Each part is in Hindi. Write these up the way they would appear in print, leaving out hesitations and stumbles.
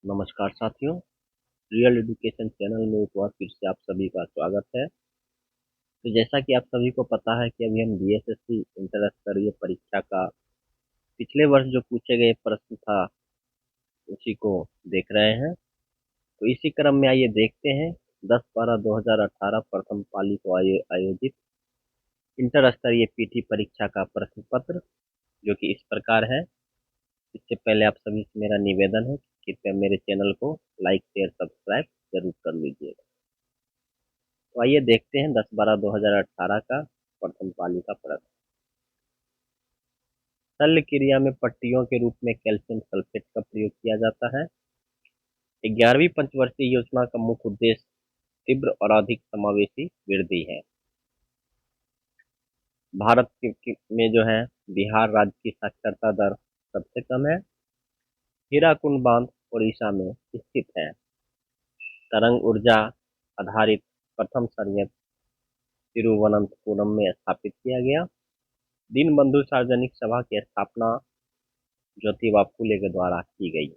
नमस्कार साथियों, रियल एजुकेशन चैनल में एक बार फिर से आप सभी का स्वागत है। तो जैसा कि आप सभी को पता है कि अभी हम बीएसएससी इंटर स्तरीय परीक्षा का पिछले वर्ष जो पूछे गए प्रश्न था उसी को देख रहे हैं। तो इसी क्रम में आइए देखते हैं 10/12/2018 प्रथम पाली को आयोजित इंटर स्तरीय पीटी परीक्षा का प्रश्न पत्र, जो कि इस प्रकार है। इससे पहले आप सभी से मेरा निवेदन है कि कृपया मेरे चैनल को लाइक शेयर सब्सक्राइब जरूर कर लीजिएगा। तो आइए देखते हैं 10/12/2018 का प्रथम पाली का प्रश्न। शल्य क्रिया में पट्टियों के रूप में कैल्शियम सल्फेट का प्रयोग किया जाता है। 11वीं पंचवर्षीय योजना का मुख्य उद्देश्य तीव्र और अधिक समावेशी वृद्धि है। भारत में जो है बिहार राज्य की साक्षरता दर सबसे कम है। हीराकुंड बांध उड़ीसा में स्थित है। तरंग ऊर्जा आधारित प्रथम संयंत्र तिरुवनंतपुरम में स्थापित किया गया। दीनबंधु सार्वजनिक सभा की स्थापना ज्योतिबा फूले के द्वारा की गई।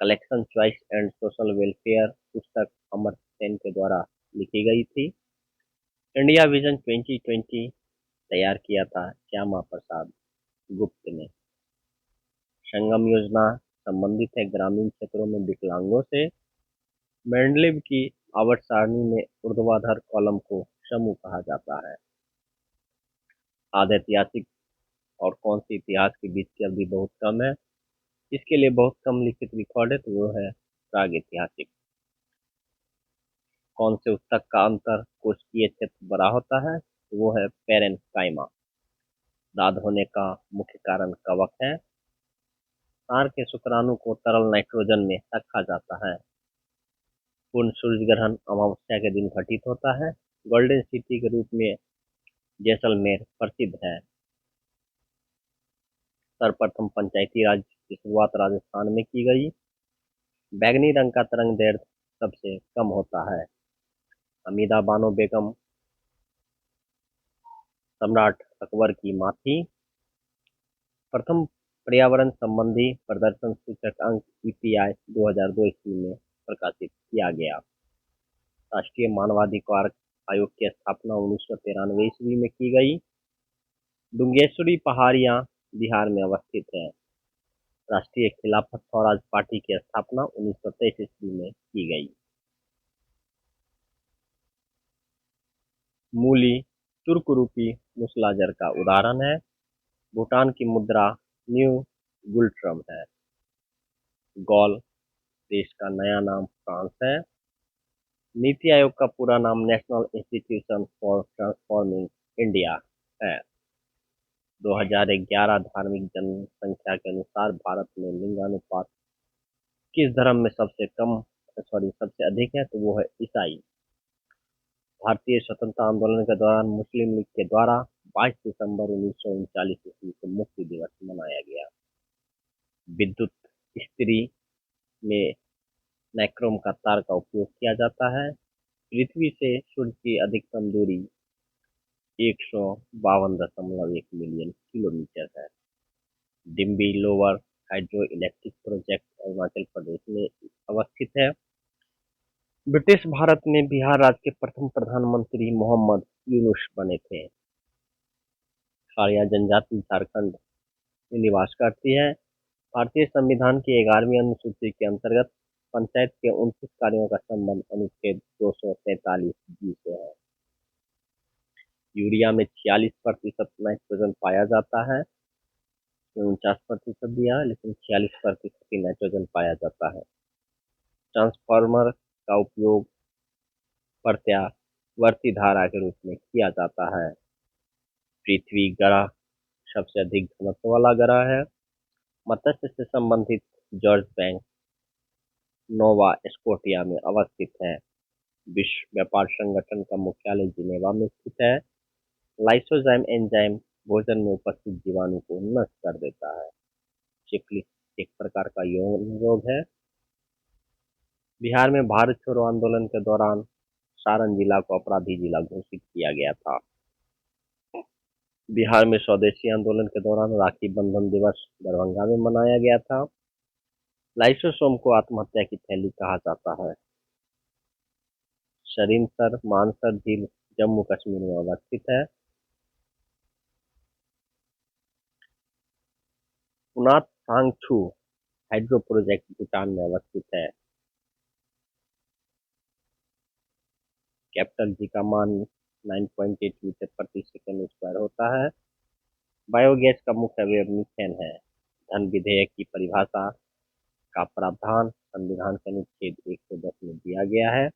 Collection choice and social welfare पुस्तक अमर्त्य सेन के द्वारा लिखी गई थी। इंडिया विजन 2020 तैयार किया था श्यामा प्रसाद गुप्त ने। संगम योजना संबंधित है ग्रामीण क्षेत्रों में विकलांगों से। मेंडलीव की आवर्त सारणी में ऊर्ध्वाधर कॉलम को समूह कहा जाता है। आधे ऐतिहासिक और कौन सी इतिहास के बीच की अवधि बहुत कम है, इसके लिए बहुत कम लिखित रिकॉर्ड है, तो वो है प्राग ऐतिहासिक। कौन से ऊतक का अंतर कोशिकीय क्षेत्र बड़ा होता है, तो वो है पेरेन्काइमा। दाद होने का मुख्य कारण कवक है। सांड के शुक्राणु को तरल नाइट्रोजन में रखा जाता है। पूर्ण सूर्य ग्रहण अमावस्या के दिन घटित होता है। गोल्डन सिटी के रूप में जैसलमेर प्रसिद्ध है। सर्वप्रथम पंचायती राज की शुरुआत राजस्थान में की गई। बैंगनी रंग का तरंग दैर्ध्य सबसे कम होता है। हमीदा बानो बेगम सम्राट अकबर की मां थी। प्रथम पर्यावरण संबंधी प्रदर्शन सूचक अंक ईपीआई 2002 ईस्वी में प्रकाशित किया गया। राष्ट्रीय मानवाधिकार आयोग की स्थापना 1993 ईस्वी में की गई। डुंगेश्वरी पहाड़ियां बिहार में अवस्थित है। राष्ट्रीय खिलाफत स्वराज पार्टी की स्थापना 1923 ईस्वी में की गई। मूली तुर्क रूपी मुसलाजर का उदाहरण है। भूटान की मुद्रा न्यू गुल्ट्रम है। गॉल देश का नया नाम फ्रांस है। नीति आयोग का पूरा नाम national institution for transforming India है। 2011 धार्मिक जनसंख्या के अनुसार भारत में लिंगानुपात किस धर्म में सबसे अधिक है, तो वो है ईसाई। भारतीय स्वतंत्रता आंदोलन के दौरान मुस्लिम लीग के द्वारा 22 दिसंबर 1939 ईस्वी को मुक्ति दिवस मनाया गया। विद्युत इस्त्री में नाइक्रोम का तार का उपयोग किया जाता है। पृथ्वी से सूर्य की अधिकतम दूरी 152.1 मिलियन किलोमीटर है। Demwe lower hydro electric project Arunachal Pradesh में अवस्थित है। ब्रिटिश भारत में बिहार राज्य के प्रथम प्रधानमंत्री मोहम्मद यूनुस बने थे। खाड़िया जनजाति झारखंड में निवास करती है। भारतीय संविधान की 11वीं अनुसूची के अंतर्गत पंचायत के 29 कार्यों का संबंध अनुच्छेद 243 जी से है। यूरिया में 46% नाइट्रोजन पाया जाता है। 49% दिया है, लेकिन 46% ही नाइट्रोजन पाया जाता है। ट्रांसफार्मर का उपयोग प्रत्यावर्ती धारा के रूप में किया जाता है। पृथ्वी ग्रह सबसे अधिक घनत्व वाला ग्रह है। मत्स्य से संबंधित जॉर्ज बैंक नोवा स्कोटिया में अवस्थित है। विश्व व्यापार संगठन का मुख्यालय जिनेवा में स्थित है। लाइसोजाइम एंजाइम भोजन में उपस्थित जीवाणु को नष्ट कर देता है। सिफिलिस एक प्रकार का यौन रोग है। बिहार में भारत छोड़ो आंदोलन के दौरान सारण जिला को अपराधी जिला घोषित किया गया था। बिहार में स्वदेशी आंदोलन के दौरान राखी बंधन दिवस दरभंगा में मनाया गया था। लाइसोसोम को आत्महत्या की थैली कहा जाता है। शरीनसर मानसर झील जम्मू कश्मीर में अवस्थित है। पुनात सांगछू हाइड्रो प्रोजेक्ट भूटान में अवस्थित है। कैपिटल जी का मान 9.8 मीटर प्रति सेकंड स्क्वायर होता है। बायोगैस का मुख्य अवयव मीथेन है। धन विधेयक की परिभाषा का प्रावधान संविधान के अनुच्छेद 110 में दिया गया है।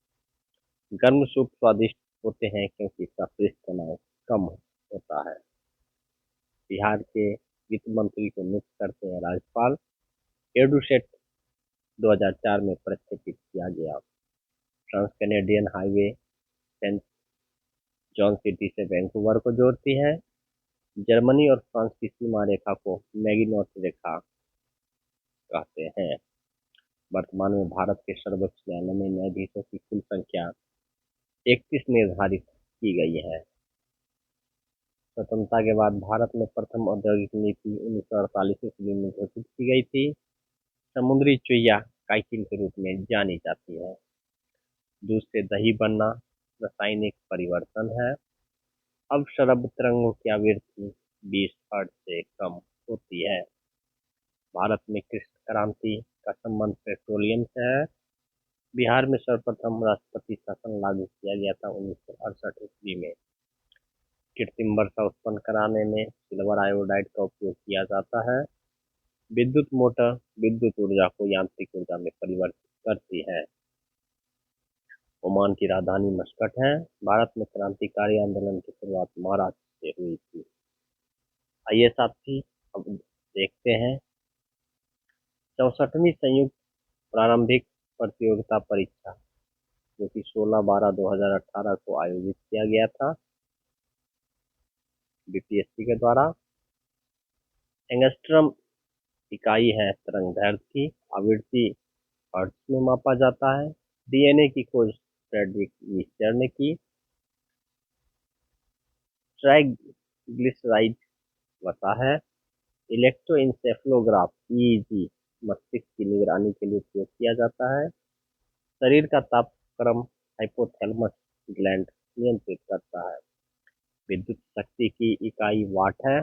गर्म सूप स्वादिष्ट होते हैं क्योंकि इसका पृष्ठ तनाव कम होता है। बिहार के वित्त मंत्री को नियुक्त करते हैं राज्यपाल। एडुसेट 2004 में प्रक्षेपित किया गया। Trans Canadian highway Saint John city से वैंकूवर को जोड़ती है। जर्मनी और फ्रांस की सीमा रेखा को मैगिनोट रेखा कहते हैं। वर्तमान में भारत के सर्वोच्च न्यायालय में न्यायाधीशों की कुल संख्या 31 निर्धारित की गई है। स्वतंत्रता के बाद भारत में प्रथम औद्योगिक नीति 1948 ईस्वी में घोषित की गई थी। समुद्री चुईया काइटिन के रूप में जानी जाती है। दूध से दही बनना रासायनिक परिवर्तन है। अब शरब तरंगों की आवृत्ति 20 हर्ट्ज से कम होती है। भारत में कृषि क्रांति का संबंध पेट्रोलियम से है। बिहार में सर्वप्रथम राष्ट्रपति शासन लागू किया गया था 1968 ईस्वी में। कृत्रिम वर्षा उत्पन्न कराने में सिल्वर आयोडाइड का उपयोग किया जाता है। विद्युत मोटर विद्युत ऊर्जा को यांत्रिक ऊर्जा में परिवर्तित करती है। ओमान की राजधानी मस्कट है। भारत में क्रांतिकारी आंदोलन की शुरुआत महाराष्ट्र से हुई थी। आइए साथी अब देखते हैं 64वीं संयुक्त प्रारंभिक प्रतियोगिता परीक्षा जो कि 16/12/2018 को आयोजित किया गया था बीपीएससी के द्वारा। एंगस्ट्रम इकाई है तरंगदैर्घ्य की। आवृत्ति हर्ट्ज में मापा जाता है। डीएनए की खोज फ्रेडरिक मीस्टर ने की। ट्राइग्लिसराइड वसा है। इलेक्ट्रोइंसेफलोग्राफ ईईजी मस्तिष्क की निगरानी के लिए उपयोग किया जाता है। शरीर का तापक्रम हाइपोथैलेमस ग्लैंड नियंत्रित करता है। विद्युत शक्ति की इकाई वाट है।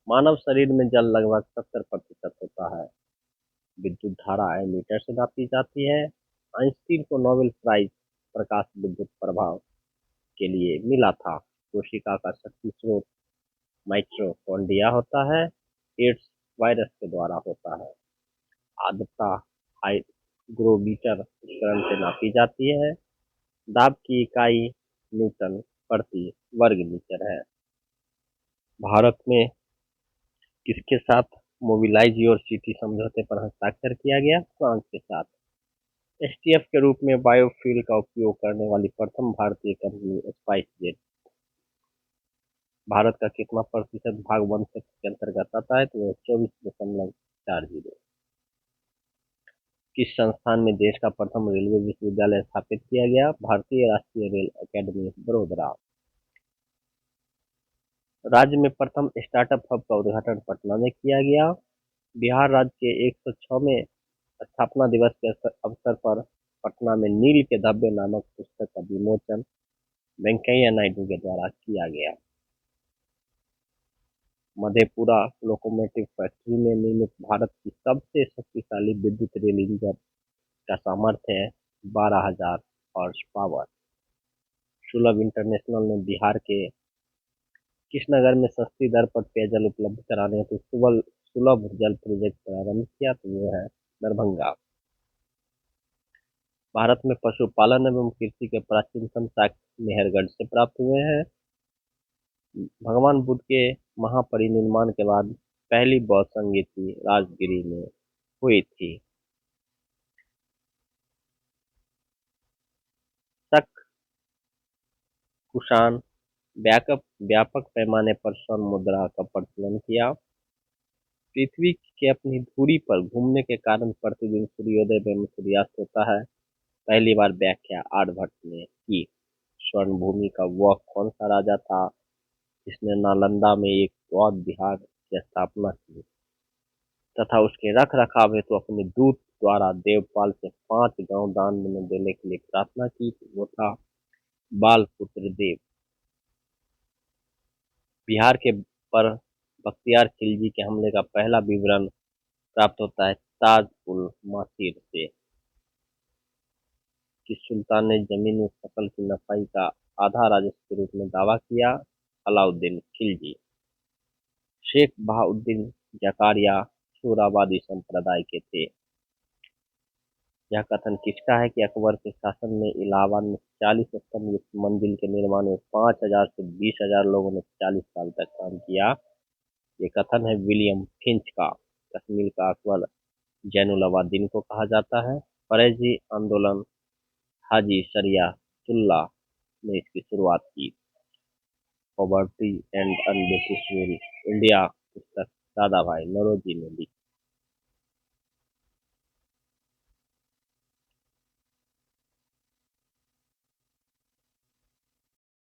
मानव शरीर में जल लगभग 70% होता है। विद्युत धारा एमीटर से नापी जाती है। आइंस्टीन को नोबेल प्राइज प्रकाश विद्युत प्रभाव के लिए मिला था। कोशिका का शक्ति स्रोत माइटोकॉन्ड्रिया होता है। एड्स वायरस के द्वारा होता है। आर्द्रता हाइग्रोमीटर उपकरण से नापी जाती है। दाब की इकाई न्यूटन प्रति वर्ग मीटर है। भारत में किसके साथ मोबिलाइज योर सिटी समझौते पर हस्ताक्षर किया गया? फ्रांस के साथ। एसटीएफ के रूप में बायोफ्यूल का उपयोग करने वाली प्रथम भारतीय कंपनी स्पाइस जेट। भारत का कितना प्रतिशत भाग वन क्षेत्र के अंतर्गत आता है? तो 24.40। किस संस्थान में देश का प्रथम रेलवे विश्वविद्यालय स्थापित किया गया? भारतीय राष्ट्रीय रेल अकेडमी बड़ोदरा। राज्य में प्रथम स्टार्टअप हब का उद्घाटन पटना में किया गया। बिहार राज्य के 106वें स्थापना दिवस के अवसर पर पटना में नील के धब्बे नामक पुस्तक का विमोचन वेंकैया नायडू के द्वारा किया गया। मधेपुरा लोकोमोटिव फैक्ट्री में निर्मित भारत की सबसे शक्तिशाली विद्युत रेल इंजन का सामर्थ्य है 12,000 हॉर्स पावर। सुलभ इंटरनेशनल ने बिहार के किस नगर में सस्ती दर पर पेयजल उपलब्ध कराने हेतु सुलभ जल प्रोजेक्ट प्रारंभ किया? तो वो है दरभंगा। भारत में पशुपालन एवं कृषि के प्राचीनतम साक्ष्य मेहरगढ़ से प्राप्त हुए हैं। भगवान बुद्ध के महापरिनिर्वाण के बाद पहली बौद्ध संगीति राजगिरी में हुई थी। शक कुषाण व्यापक पैमाने पर स्वर्ण मुद्रा का प्रचलन किया। पृथ्वी के अपनी धुरी पर घूमने के कारण प्रतिदिन सूर्योदय एवं सूर्यास्त होता है। पहली बार व्याख्या आर्यभट्ट ने की। स्वर्ण भूमि का वह कौन सा राजा था जिसने नालंदा में एक बौद्ध विहार की स्थापना की? तथा उसके रख रखाव हेतु अपने दूत द्वारा देवपाल से 5 गांव दान में देने के लिए प्रार्थना की। वो था बालपुत्र देव। बिहार के पर बख्तियार खिलजी के हमले का पहला विवरण प्राप्त होता है ताज उल मासीर से कि सुल्तान ने जमीन में फसल की नफाई का आधा राजस्व के रूप में दावा किया। अलाउद्दीन खिलजी शेख बहाउद्दीन जकारिया शूराबादी संप्रदाय के थे। यह कथन किसका है कि अकबर के शासन में इलाहाबाद में 40 स्तंभ युक्त मंदिर के निर्माण में 5,000 से 20,000 लोगों ने 40 साल तक काम किया। ये कथन है विलियम फिंच का। कश्मीर का अकबर जैनुल अबादीन को कहा जाता है। फरेजी आंदोलन हाजी शरियातुल्लाह ने इसकी शुरुआत की। Poverty and un British rule India पुस्तक दादा भाई नौरोजी ने लिखी।